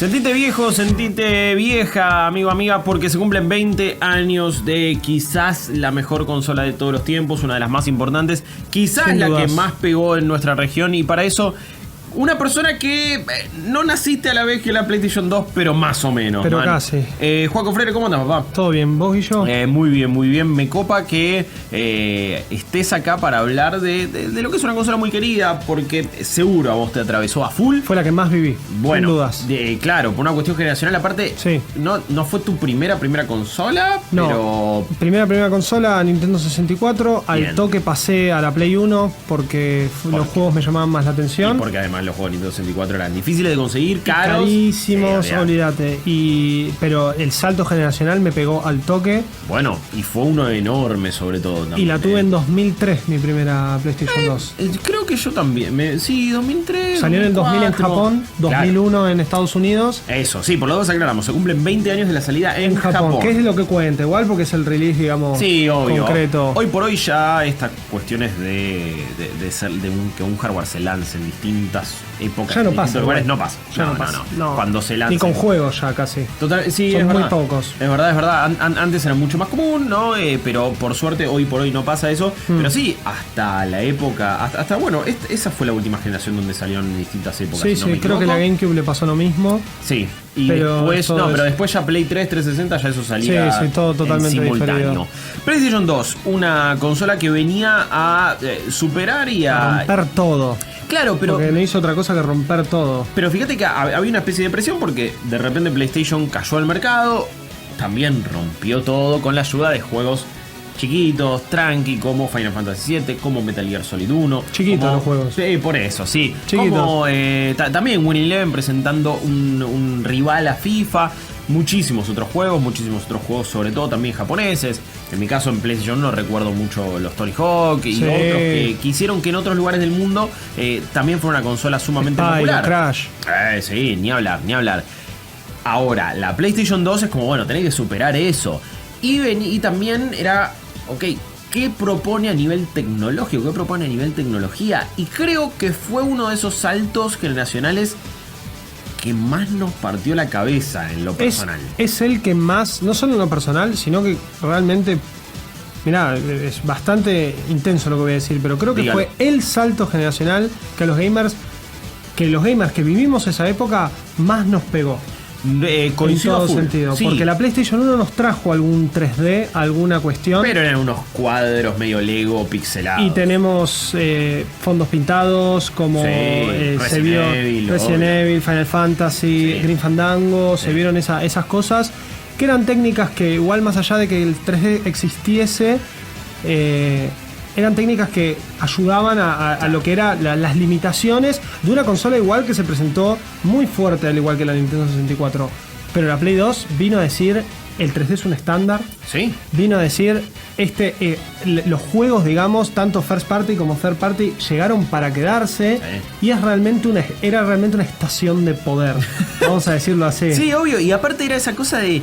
Sentite viejo, sentite vieja, amigo, amiga, porque se cumplen 20 años de quizás la mejor consola de todos los tiempos, una de las más importantes, quizás la que más pegó en nuestra región, y para eso una persona que no naciste a la vez que la PlayStation 2, pero más o menos. Pero casi. Juaco Freire, ¿cómo andas, papá? Todo bien, ¿vos y yo? Muy bien, muy bien. Me copa que estés acá para hablar de lo que es una consola muy querida, porque seguro a vos te atravesó a full. Fue la que más viví, bueno, sin dudas. Claro, por una cuestión generacional. Aparte, sí. no fue tu primera consola, no, pero... Primera consola, Nintendo 64. Al bien. Toque pasé a la Play 1 porque los juegos me llamaban más la atención. Y porque además los juegos de Nintendo 64 eran difíciles de conseguir, caros. Carísimos, olvídate. Pero el salto generacional me pegó al toque. Bueno, y fue uno enorme sobre todo también. Y la tuve en 2003, mi primera PlayStation 2. Creo que yo también. Sí, 2003. Salió en el 2000 en Japón, 2001 claro. En Estados Unidos. Eso, sí, por lo dos aclaramos. Se cumplen 20 años de la salida en Japón. ¿Qué es lo que cuenta? Igual porque es el release, digamos, sí, obvio. Concreto. Hoy por hoy ya estas cuestiones de que un hardware se lance en distintas épocas, ya no en pasa, lugares, no pasa. No. Cuando se lanza. Ni con juegos ya casi. Total, sí, son es muy verdad. pocos. Es verdad. Antes era mucho más común, ¿no? Pero por suerte hoy por hoy no pasa eso. Pero sí, hasta la época, hasta bueno, esa fue la última generación donde salieron en distintas épocas. Sí, si no me creo que la GameCube le pasó lo mismo. Sí. Y pero después ya Play 3, 360 ya eso salía todo totalmente simultáneo. Diferido. PlayStation 2, una consola que venía a superar y a romper todo. Claro, pero porque no hizo otra cosa que romper todo. Pero fíjate que había una especie de presión porque de repente PlayStation cayó al mercado, también rompió todo con la ayuda de juegos chiquitos, tranqui, como Final Fantasy VII, como Metal Gear Solid 1. Chiquitos los juegos. Sí, por eso, sí. Chiquitos. Como también Win Eleven presentando un rival a FIFA. Muchísimos otros juegos, sobre todo también japoneses. En mi caso en PlayStation 1 recuerdo mucho los Tony Hawk y otros que hicieron que en otros lugares del mundo también fue una consola sumamente popular. Crash. Sí, ni hablar. Ahora, la PlayStation 2 es como, bueno, tenés que superar eso. Y también era, ok, ¿qué propone a nivel tecnológico? ¿Qué propone a nivel tecnología? Y creo que fue uno de esos saltos generacionales que más nos partió la cabeza en lo personal. Es el que más, no solo en lo personal, sino que realmente, mirá, es bastante intenso lo que voy a decir, pero creo que fue el salto generacional que los gamers que vivimos esa época más nos pegó. En todo sentido, sí. Porque la PlayStation 1 nos trajo algún 3D, alguna cuestión. Pero eran unos cuadros medio Lego pixelados. Y tenemos fondos pintados, como se vio Resident Evil, Final Fantasy, Grim Fandango, se vieron esas cosas, que eran técnicas que igual más allá de que el 3D existiese, eran técnicas que ayudaban a lo que eran las limitaciones de una consola igual que se presentó muy fuerte, al igual que la Nintendo 64. Pero la Play 2 vino a decir, el 3D es un estándar. Sí. Vino a decir, los juegos, digamos, tanto first party como third party, llegaron para quedarse. Sí. Y era realmente una estación de poder. Vamos a decirlo así. Sí, obvio. Y aparte era esa cosa de...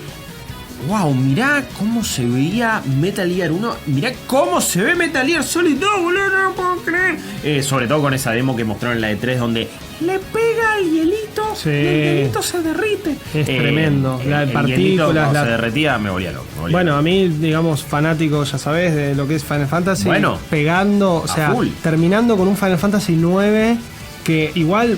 Wow, mirá cómo se veía Metal Gear 1. Mirá cómo se ve Metal Gear Solid 2, boludo, no lo puedo creer. Sobre todo con esa demo que mostraron en la E3 donde le pega el hielito y el hielito se derrite. Es tremendo. La de partículas. Se derretía, me volvía loco. Bueno, a mí, digamos, fanático, ya sabés, de lo que es Final Fantasy. Bueno, pegando, o sea, terminando con un Final Fantasy 9 que igual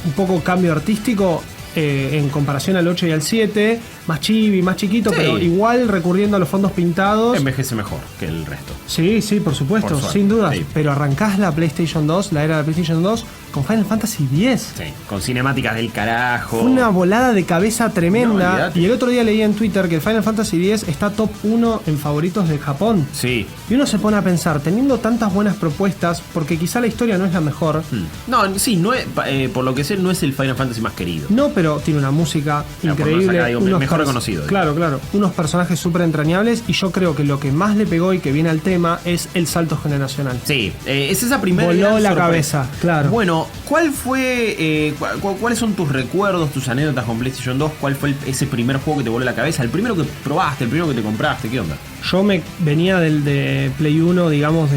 un poco cambio artístico. En comparación al 8 y al 7, más chibi, más chiquito, pero igual recurriendo a los fondos pintados. Envejece mejor que el resto. Sí, por supuesto, sin dudas. Sí. Pero arrancás la PlayStation 2, la era de la PlayStation 2, con Final Fantasy X. Sí, con cinemáticas del carajo. Fue una volada de cabeza tremenda. Y el otro día leí en Twitter que el Final Fantasy X está top 1 en favoritos de Japón. Sí. Y uno se pone a pensar, teniendo tantas buenas propuestas, porque quizá la historia no es la mejor. No, sí, no es, por lo que sé, no es el Final Fantasy más querido. No, pero tiene una música increíble. Acá, digo, mejor reconocido. Claro. Unos personajes súper entrañables. Y yo creo que lo que más le pegó y que viene al tema es el salto generacional. Sí, es esa primera. Voló la cabeza, claro. Bueno, ¿cuál fue? ¿Cuáles son tus recuerdos, tus anécdotas con PlayStation 2? ¿Cuál fue ese primer juego que te voló la cabeza? ¿El primero que probaste? ¿El primero que te compraste? ¿Qué onda? Yo venía de Play 1, digamos,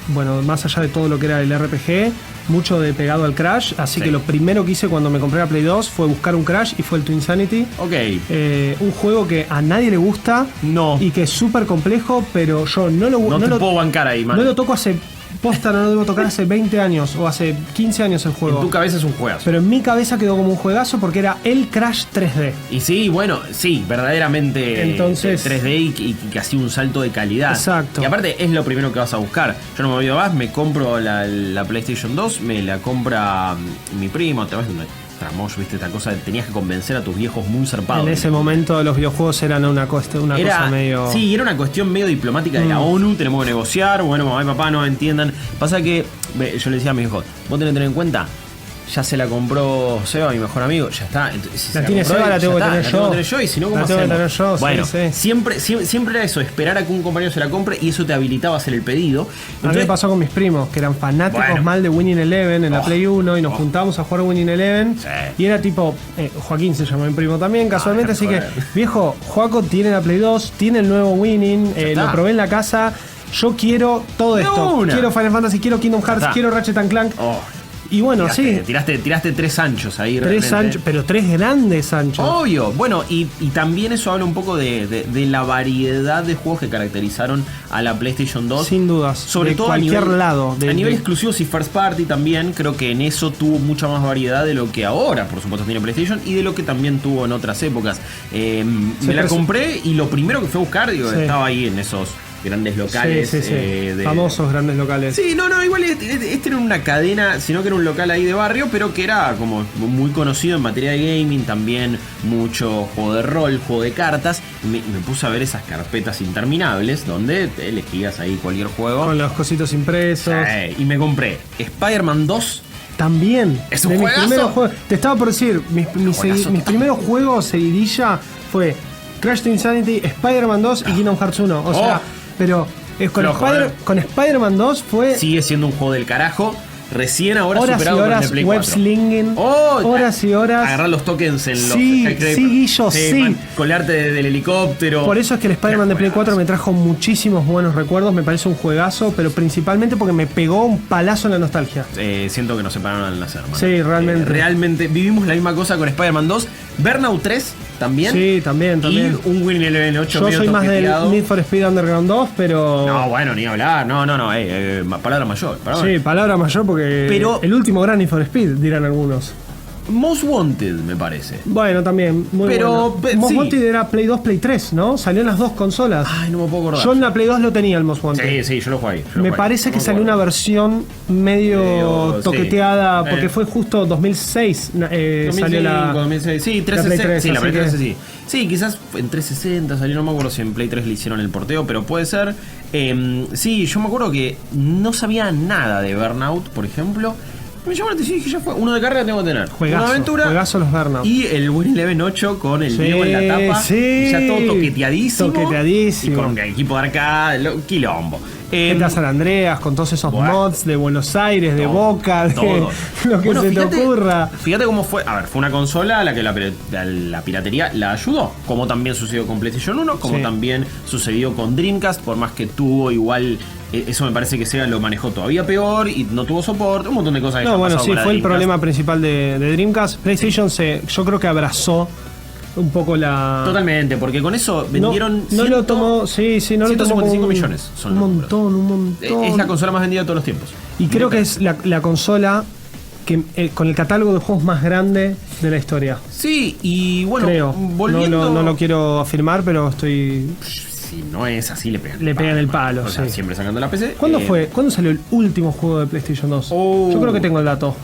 bueno, más allá de todo lo que era el RPG. mucho de pegado al Crash, así que lo primero que hice cuando me compré la Play 2 fue buscar un Crash y fue el Twinsanity. Ok. Un juego que a nadie le gusta. No. Y que es súper complejo, pero yo no lo puedo bancar ahí, man. No lo toco hace... Posta, no lo debo tocar hace 20 años o hace 15 años el juego. En tu cabeza es un juegazo. Pero en mi cabeza quedó como un juegazo porque era el Crash 3D. Y sí, bueno, sí, verdaderamente. Entonces, 3D y que hacía un salto de calidad. Exacto. Y aparte es lo primero que vas a buscar. Yo no me olvido más, me compro la PlayStation 2, me la compra mi primo, te vas Tramoyo, viste esta cosa, tenías que convencer a tus viejos muy zarpados. En ese momento los videojuegos eran una cosa medio... Sí, era una cuestión medio diplomática de la ONU, tenemos que negociar, bueno, mamá y papá no entiendan. Pasa que, yo le decía a mi hijo, vos tenés que tener en cuenta, ya se la compró Seba, mi mejor amigo, ya está. Entonces, si la tiene Seba, la tengo que tener yo. Y si no, ¿cómo la tengo que tener yo, bueno, sí. Siempre era eso, esperar a que un compañero se la compre y eso te habilitaba a hacer el pedido. Entonces, a mí me pasó con mis primos, que eran fanáticos mal de Winning Eleven en la Play 1 y nos juntábamos a jugar Winning Eleven. Sí. Y era tipo, Joaquín se llamó mi primo también, casualmente, así que, viejo, Joaco tiene la Play 2, tiene el nuevo Winning, lo probé en la casa, yo quiero todo esto. Quiero Final Fantasy, quiero Kingdom Hearts, quiero Ratchet & Clank. Y bueno, tiraste 3 anchos ahí. 3 anchos, pero 3 grandes anchos. Obvio. Bueno, y también eso habla un poco de la variedad de juegos que caracterizaron a la PlayStation 2. Sin dudas. Sobre de todo cualquier lado. A nivel exclusivos y first party también, creo que en eso tuvo mucha más variedad de lo que ahora, por supuesto, tiene PlayStation y de lo que también tuvo en otras épocas. Me la compré y lo primero que fue a buscar, estaba ahí en esos grandes locales. Famosos grandes locales. Sí, igual este era una cadena, sino que era un local ahí de barrio, pero que era como muy conocido en materia de gaming, también mucho juego de rol, juego de cartas. Me puse a ver esas carpetas interminables donde elegías ahí cualquier juego. Con los cositos impresos. Y me compré Spider-Man 2. También. Es un juegazo. Te estaba por decir, mis primeros juegos seguidilla fue Crash Team Insanity, Spider-Man 2 y Kingdom Hearts 1. O sea, pero con Spider-Man 2 fue... Sigue siendo un juego del carajo. Recién ahora horas superado y horas por el Play web 4. slinging, horas y horas. Agarrar los tokens en los... Sí. Colarte del helicóptero. Por eso es que el Spider-Man de Play 4 me trajo muchísimos buenos recuerdos. Me parece un juegazo, pero principalmente porque me pegó un palazo en la nostalgia. Siento que nos separaron al nacer, man. Sí, realmente. Realmente vivimos la misma cosa con Spider-Man 2. Burnout 3 también. Sí, también. Y un Winning Eleven 8. Yo soy más del Need for Speed Underground 2, pero... No, bueno, ni hablar. No. Palabra mayor. Sí, palabra mayor porque el último gran Need for Speed, dirán algunos. Most Wanted, me parece. Bueno, también. Most Wanted era Play 2, Play 3, ¿no? Salió en las dos consolas. Ay, no me puedo acordar. Yo en la Play 2 lo tenía el Most Wanted. Sí, yo lo jugué ahí. Me parece que salió una versión medio toqueteada, porque fue justo 2006. 2005, salió la 2006. Sí, 360. Play 3, sí, la Play 3 sí. Sí, quizás en 360 salió, no me acuerdo si en Play 3 le hicieron el porteo, pero puede ser. Sí, yo me acuerdo que no sabía nada de Burnout, por ejemplo. Me llamó la atención y dije, ya fue. Uno de carrera tengo que tener. Juegazo, una aventura. Juegazo los Burnout. Y el Winning Eleven 8 con el Diego en la tapa. Sí. Ya todo toqueteadísimo. Toqueteadísimo. Y con un equipo de arcade, quilombo. GTA San Andreas, con todos esos mods de Buenos Aires, de Boca, de lo que se te ocurra. Fíjate cómo fue. A ver, fue una consola a la que la piratería la ayudó. Como también sucedió con PlayStation 1, como también sucedió con Dreamcast, por más que tuvo igual. Eso me parece que Sega lo manejó todavía peor y no tuvo soporte, un montón de cosas que no, bueno, sí, fue el problema principal de Dreamcast. PlayStation yo creo que abrazó un poco la... Totalmente, porque con eso vendieron... No lo tomó, no 155 lo tomó millones. Son un montón. Es la consola más vendida de todos los tiempos. Y creo que es la consola que con el catálogo de juegos más grande de la historia. Sí, y bueno, creo. Volviendo... No lo quiero afirmar, pero estoy... Si no es así, le pegan el palo. O sea, siempre sacando la PC. ¿Cuándo salió el último juego de PlayStation 2? Yo creo que tengo el dato.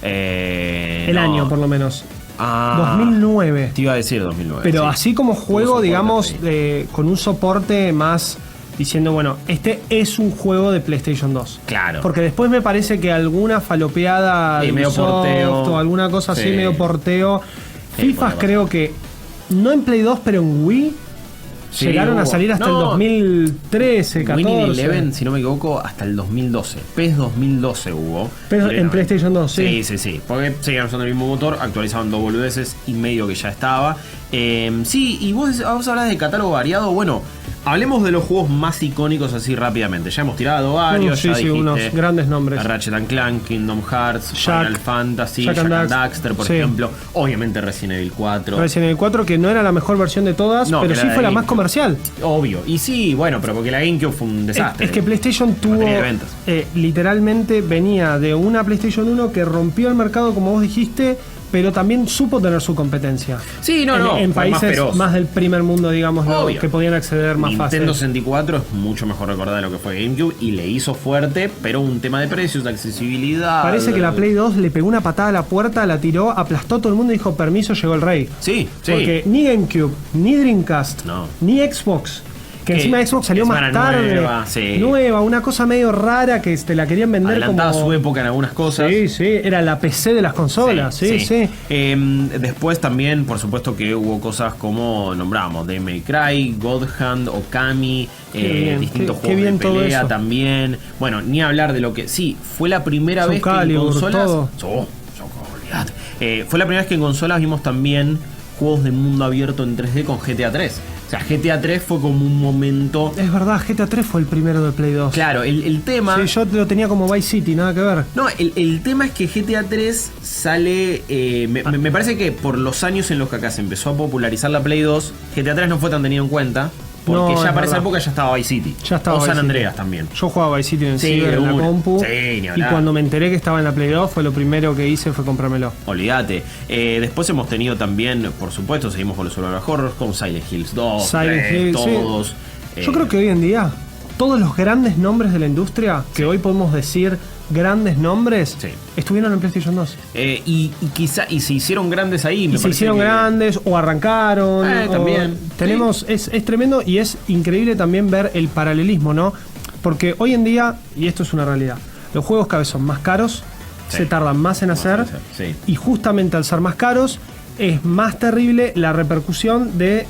El año, por lo menos. 2009. Te iba a decir 2009. Pero así como juego, digamos, con un soporte más diciendo, bueno, este es un juego de PlayStation 2. Claro. Porque después me parece que alguna falopeada de medio porteo o alguna cosa así, medio porteo. FIFA creo que no en Play 2, pero en Wii. Llegaron a salir hasta el 2013, 14. Winning Eleven, si no me equivoco, hasta el 2012. PES 2012 hubo. Pero en PlayStation 2, sí. Sí. Porque seguían usando el mismo motor, actualizaban 2 boludeces y medio que ya estaba. Sí, y vos hablás de catálogo variado. Bueno, Hablemos de los juegos más icónicos así rápidamente. Ya hemos tirado varios. Sí, ya dijiste, unos grandes nombres. Ratchet & Clank, Kingdom Hearts, Final Fantasy, Jak and Daxter, por ejemplo. Obviamente Resident Evil 4. Resident Evil 4, que no era la mejor versión de todas, pero sí fue la más comercial. Obvio. Y sí, bueno, pero porque la GameCube fue un desastre. Es que PlayStation tuvo... literalmente venía de una PlayStation 1 que rompió el mercado, como vos dijiste, pero también supo tener su competencia. Sí, en países más del primer mundo, digamos, que podían acceder más fácil. Nintendo 64 es mucho mejor recordar de lo que fue GameCube y le hizo fuerte, pero un tema de precios, de accesibilidad. Parece que la Play 2 le pegó una patada a la puerta, la tiró, aplastó a todo el mundo y dijo, permiso, llegó el rey. Sí. Porque ni GameCube, ni Dreamcast, ni Xbox, que encima Xbox salió más tarde, nueva, una cosa medio rara que te la querían vender adelantaba como... su época en algunas cosas. Sí, era la PC de las consolas, sí. Después también, por supuesto que hubo cosas como nombramos, Devil May Cry, God Hand, Okami, distintos juegos de pelea también. Bueno, ni hablar de lo que... Sí, fue la primera vez que en consolas... fue la primera vez que en consolas vimos también juegos de mundo abierto en 3D con GTA 3. O sea, GTA 3 fue como un momento... Es verdad, GTA 3 fue el primero de Play 2. Claro, el tema... Sí, yo lo tenía como Vice City, nada que ver. No, el tema es que GTA 3 sale... me parece que por los años en los que acá se empezó a popularizar la Play 2, GTA 3 no fue tan tenido en cuenta. Porque ya para esa época ya estaba Vice City. Ya estaba San Andreas también. Yo jugaba Vice City en Ciber, en la compu. Y cuando me enteré que estaba en la Play 2, fue lo primero que hice fue comprármelo. Olvídate. Después hemos tenido también, por supuesto, seguimos con los Survival Horror, con Silent Hills 2, todos. Yo creo que hoy en día, todos los grandes nombres de la industria, que hoy podemos decir grandes nombres, estuvieron en PlayStation 2. Y se hicieron grandes ahí. Se hicieron grandes o arrancaron. También. Tenemos, es tremendo y es increíble también ver el paralelismo, ¿no? Porque hoy en día, y esto es una realidad, los juegos cada vez son más caros, se tardan más en hacer, y justamente al ser más caros, es más terrible la repercusión de...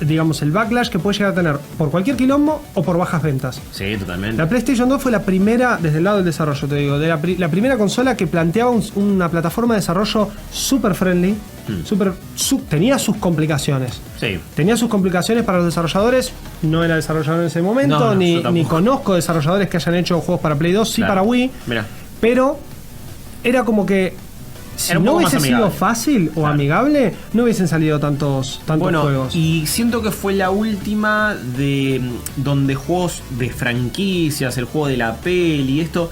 digamos, el backlash que puede llegar a tener por cualquier quilombo o por bajas ventas. Sí, totalmente. La PlayStation 2 fue la primera, desde el lado del desarrollo, te digo, la primera consola que planteaba una plataforma de desarrollo super friendly, tenía sus complicaciones. Sí. Tenía sus complicaciones para los desarrolladores, no era desarrollador en ese momento, ni conozco desarrolladores que hayan hecho juegos para Play 2, sí para Wii. Mirá. Pero era como que si no hubiese sido fácil o amigable, no hubiesen salido tantos juegos. Y siento que fue la última de donde juegos de franquicias, el juego de la peli y esto,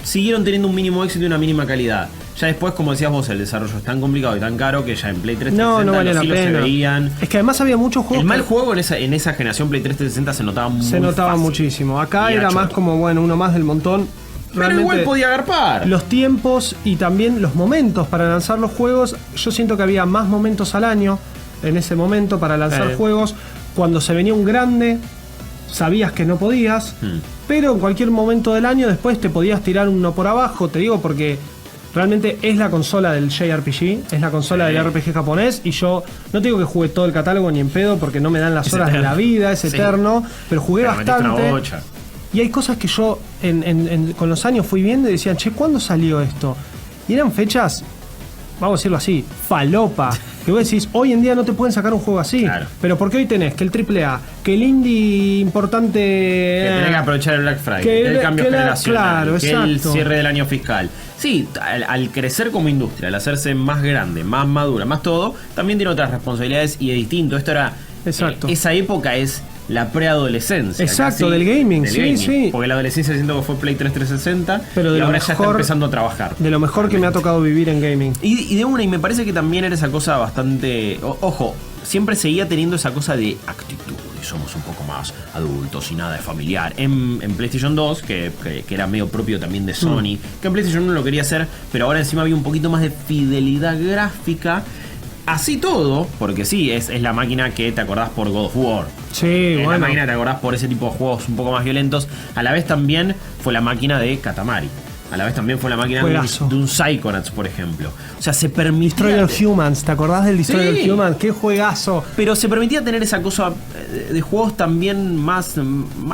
siguieron teniendo un mínimo éxito y una mínima calidad. Ya después, como decías vos, el desarrollo es tan complicado y tan caro que ya en Play 3 no vale la pena. Se veían. Es que además había muchos juegos. El mal juego en esa generación Play 3 360 se notaba muy fácil. Muchísimo. Acá era más como, uno más del montón. Pero igual podía agarpar. Los tiempos y también los momentos para lanzar los juegos. Yo siento que había más momentos al año en ese momento para lanzar juegos. Cuando se venía un grande, sabías que no podías. Pero en cualquier momento del año después te podías tirar uno por abajo. Te digo porque realmente es la consola del JRPG. Es la consola del RPG japonés. Y yo no te digo que jugué todo el catálogo ni en pedo porque no me dan las horas de la vida. Es eterno. Pero jugué bastante. Y hay cosas que yo con los años fui viendo y decían, che, ¿cuándo salió esto? Y eran fechas, vamos a decirlo así, falopa. Que vos decís, hoy en día no te pueden sacar un juego así. Claro. Pero porque hoy tenés que el AAA, que el indie importante... Que tenés que aprovechar el Black Friday, el cambio generacional, que el cierre del año fiscal. Sí, al crecer como industria, al hacerse más grande, más madura, más todo, también tiene otras responsabilidades y es distinto. Esto era... esa época es... la preadolescencia. Exacto, del gaming, sí. Porque la adolescencia siento que fue Play 3 360 pero y ahora ya está empezando a trabajar. De lo mejor que me ha tocado vivir en gaming. Y me parece que también era esa cosa bastante... Ojo, siempre seguía teniendo esa cosa de actitud. Y somos un poco más adultos y nada de familiar. En PlayStation 2, que era medio propio también de Sony, que en PlayStation 1 lo quería hacer, pero ahora encima había un poquito más de fidelidad gráfica. Así todo, porque sí, es la máquina que te acordás por God of War. Sí, la máquina que te acordás por ese tipo de juegos un poco más violentos. A la vez también fue la máquina de Katamari. A la vez también fue la máquina de un Psychonauts, por ejemplo. O sea, se permitía... Destroyer Humans, ¿te acordás del Destroyer Humans? ¡Qué juegazo! Pero se permitía tener esa cosa de juegos también más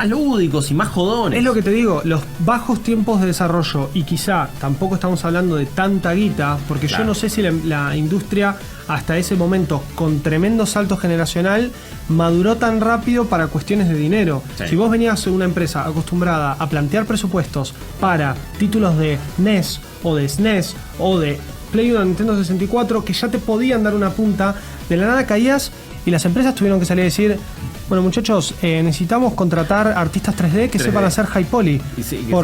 lúdicos y más jodones. Es lo que te digo, los bajos tiempos de desarrollo, y quizá tampoco estamos hablando de tanta guita, porque yo no sé si la industria hasta ese momento con tremendo salto generacional, maduró tan rápido para cuestiones de dinero. Sí. Si vos venías de una empresa acostumbrada a plantear presupuestos para títulos de NES o de SNES o de Play 1, Nintendo 64, que ya te podían dar una punta, de la nada caías y las empresas tuvieron que salir a decir: bueno, muchachos, necesitamos contratar artistas 3D que sepan hacer high poly.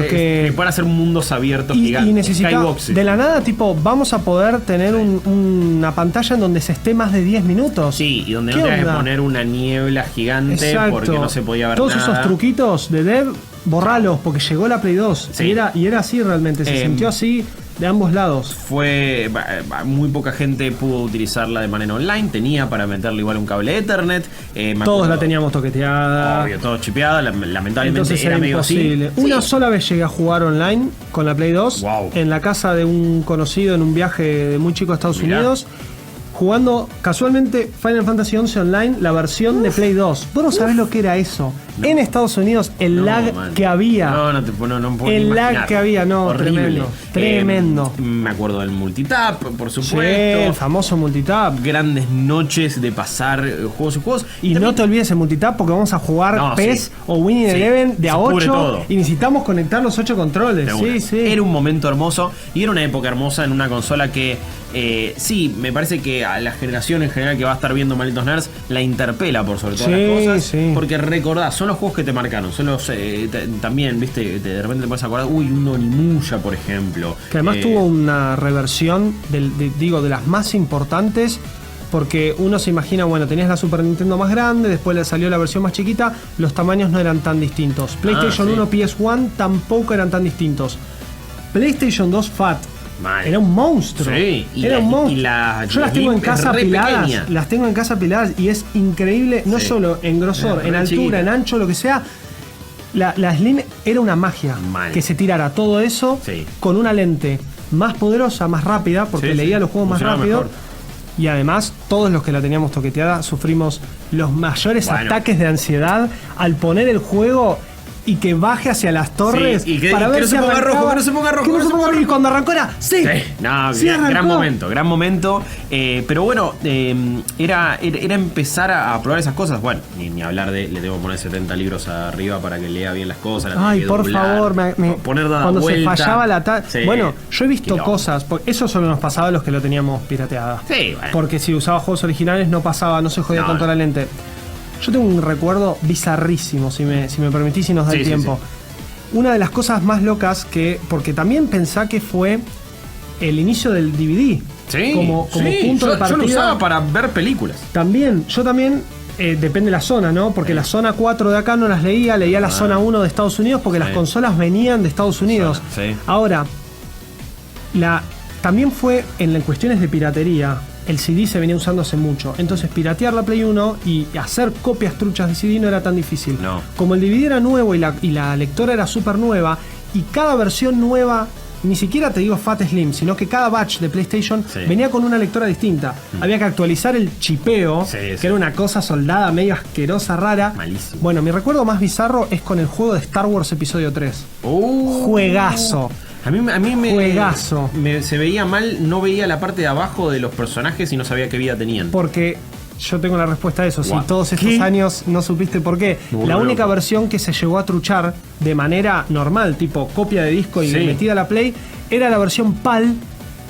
Que puedan hacer mundos abiertos gigantes. Y necesitamos, de la nada, tipo, vamos a poder tener una pantalla en donde se esté más de 10 minutos. Sí, y donde no tengas que poner una niebla gigante. Exacto. Porque no se podía ver todos nada. Esos truquitos de dev, borralos, porque llegó la Play 2. Sí. Y era así realmente, se sintió así de ambos lados. Muy poca gente pudo utilizarla de manera online. Tenía para meterle igual un cable Ethernet. Todos la teníamos toqueteada. Obvio, todo chipeada. Lamentablemente entonces era medio imposible. Así. Una sola vez llegué a jugar online con la Play 2. Wow. En la casa de un conocido en un viaje de muy chico a Estados Unidos. Jugando casualmente Final Fantasy XI Online, la versión de Play 2. Vos no sabés lo que era eso. No. En Estados Unidos, el lag que había. No puedo el imaginar. Lag que había, no, horrible. Tremendo. Me acuerdo del multitap, por supuesto. Sí, el famoso multitap. Grandes noches de pasar juegos y juegos. Y también, no te olvides el multitap porque vamos a jugar PES o Winning Eleven de a 8 y necesitamos conectar los 8 controles. Sí. Era un momento hermoso y era una época hermosa en una consola que sí, me parece que a la generación en general que va a estar viendo Malditos Nerds la interpela por sobre todas las cosas. Porque recordás, son los juegos que te marcaron. Son los también, viste, de repente te puedes acordar, un Onimusha, por ejemplo. Que además tuvo una reversión de las más importantes. Porque uno se imagina, bueno, tenías la Super Nintendo más grande, después le salió la versión más chiquita, los tamaños no eran tan distintos. PlayStation 1, PS1 tampoco eran tan distintos. PlayStation 2 Fat era un monstruo. Sí, era un monstruo. Yo las tengo en casa apiladas. Las tengo en casa apiladas y es increíble, no solo en grosor, en altura, chiquita, en ancho, lo que sea. La Slim era una magia. Que se tirara todo eso con una lente más poderosa, más rápida, porque leía los juegos más rápido. Mejor. Y además, todos los que la teníamos toqueteada sufrimos los mayores ataques de ansiedad al poner el juego y que baje hacia las torres para ver si arrancaba, que no se ponga rojo. Y cuando arrancó era gran momento. Pero bueno, era empezar a probar esas cosas. Bueno, ni hablar de le debo poner 70 libros arriba para que lea bien las cosas. Ay, por favor, poner cuando vuelta. Se fallaba la bueno, yo he visto cosas, porque eso solo nos pasaba a los que lo teníamos pirateada. Sí, bueno. Porque si usaba juegos originales no pasaba, no se jodía tanto la lente. Yo tengo un recuerdo bizarrísimo, si me permitís y nos da el tiempo. Una de las cosas más locas porque también pensá que fue el inicio del DVD. Como punto de partida. Yo lo usaba para ver películas. Yo también, depende de la zona, ¿no? Porque la zona 4 de acá no las leía la zona 1 de Estados Unidos porque las consolas venían de Estados Unidos. Ahora, también fue en cuestiones de piratería. El CD se venía usando hace mucho. Entonces piratear la Play 1 y hacer copias truchas de CD no era tan difícil. No. Como el DVD era nuevo y la lectora era súper nueva, y cada versión nueva, ni siquiera te digo Fat Slim, sino que cada batch de PlayStation venía con una lectora distinta. Había que actualizar el chipeo, que era una cosa soldada, medio asquerosa, rara. Malísimo. Bueno, mi recuerdo más bizarro es con el juego de Star Wars Episodio 3. Juegazo. A mí juegazo. Se veía mal, no veía la parte de abajo de los personajes y no sabía qué vida tenían. Porque yo tengo la respuesta a eso. Si todos estos años no supiste por qué. La única versión que se llegó a truchar de manera normal, tipo copia de disco y metida a la Play, era la versión PAL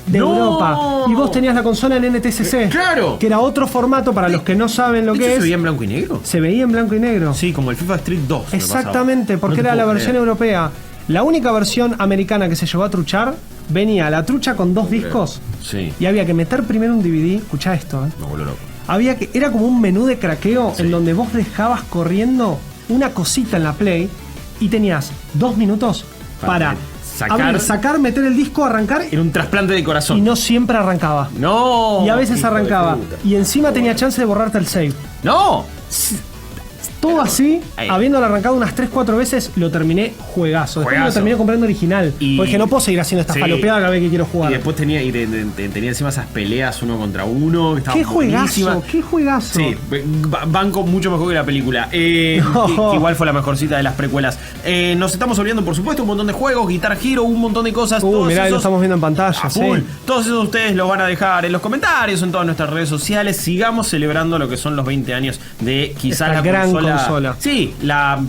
de Europa. Y vos tenías la consola en NTSC. ¡Claro! Que era otro formato para los que no saben lo que es. ¿Se veía en blanco y negro? Se veía en blanco y negro. Sí, como el FIFA Street 2. Exactamente, porque era la versión europea. La única versión americana que se llegó a truchar, venía la trucha con 2 discos. Y había que meter primero un DVD. Escuchá esto, Me vuelvo loco. Era como un menú de craqueo en donde vos dejabas corriendo una cosita en la Play y tenías 2 minutos para sacar, meter el disco, arrancar. Era un trasplante de corazón. Y no siempre arrancaba. No. Y a veces arrancaba. Y encima tenía chance de borrarte el save. No. Todo así, habiéndolo arrancado unas 3-4 veces, lo terminé juegazo. Después lo terminé comprando original. Porque dije, no puedo seguir haciendo esta falopeada cada vez que quiero jugar. Y después tenía encima esas peleas uno contra uno. ¡Qué juegazo! ¡Qué juegazo! Sí, banco mucho mejor que la película. Que igual fue la mejorcita de las precuelas. Nos estamos olvidando, por supuesto, un montón de juegos, Guitar Hero, un montón de cosas. Mirá, lo estamos viendo en pantalla. Sí. Todos esos ustedes los van a dejar en los comentarios, en todas nuestras redes sociales. Sigamos celebrando lo que son los 20 años de quizás la gran consola. Sí,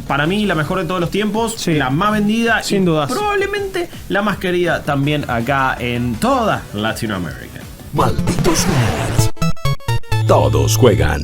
para mí la mejor de todos los tiempos, la más vendida, sin dudas. Probablemente la más querida también acá en toda Latinoamérica. Malditos nerds. Todos juegan.